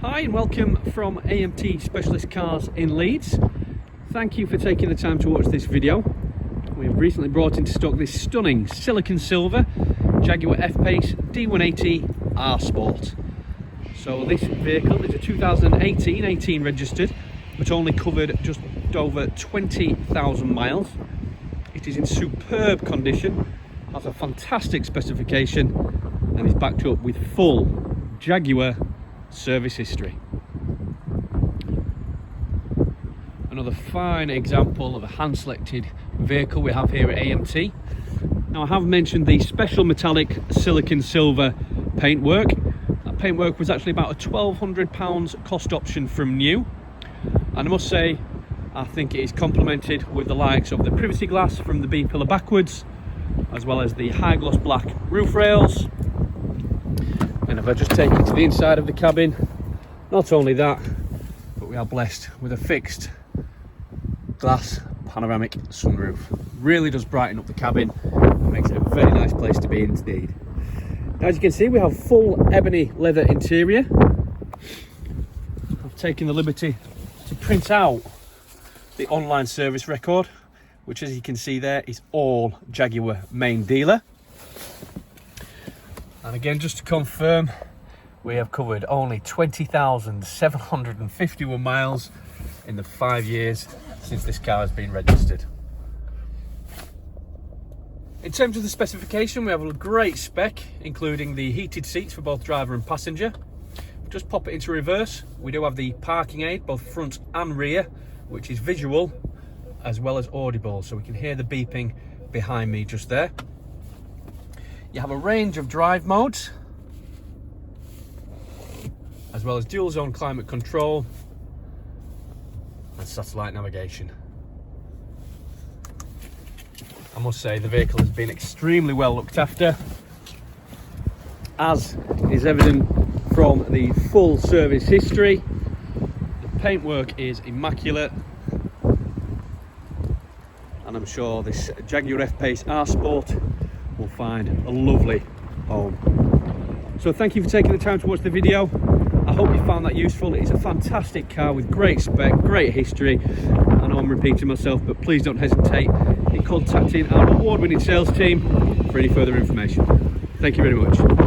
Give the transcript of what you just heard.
Hi and welcome from AMT Specialist Cars in Leeds. Thank you for taking the time to watch this video. We've recently brought into stock this stunning silicon silver Jaguar F-Pace D180 R Sport. So this vehicle is a 2018 registered, but only covered just over 20,000 miles. It is in superb condition, has a fantastic specification, and is backed up with full Jaguar service history. Another fine example of a hand-selected vehicle we have here at AMT. Now, I have mentioned the special metallic silicon silver paintwork. That paintwork was actually about a £1,200 cost option from new, and I must say I think it is complemented with the likes of the privacy glass from the B pillar backwards, as well as the high gloss black roof rails. And if I just take it to the inside of the cabin, not only that, but we are blessed with a fixed glass panoramic sunroof. Really does brighten up the cabin and makes it a very nice place to be indeed. Now, as you can see, we have full ebony leather interior. I've taken the liberty to print out the online service record, which, as you can see there, is all Jaguar main dealer. And again, just to confirm, we have covered only 20,751 miles in the 5 years since this car has been registered. In terms of the specification, we have a great spec, including the heated seats for both driver and passenger. Just pop it into reverse. We do have the parking aid, both front and rear, which is visual as well as audible, so we can hear the beeping behind me just there. You have a range of drive modes, as well as dual zone climate control and satellite navigation. I must say the vehicle has been extremely well looked after, as is evident from the full service history. The paintwork is immaculate, and I'm sure this Jaguar F-Pace R Sport will find a lovely home. So thank you for taking the time to watch the video. I hope you found that useful. It's a fantastic car with great spec, great history. I know I'm repeating myself, but please don't hesitate in contacting our award-winning sales team for any further information. Thank you very much.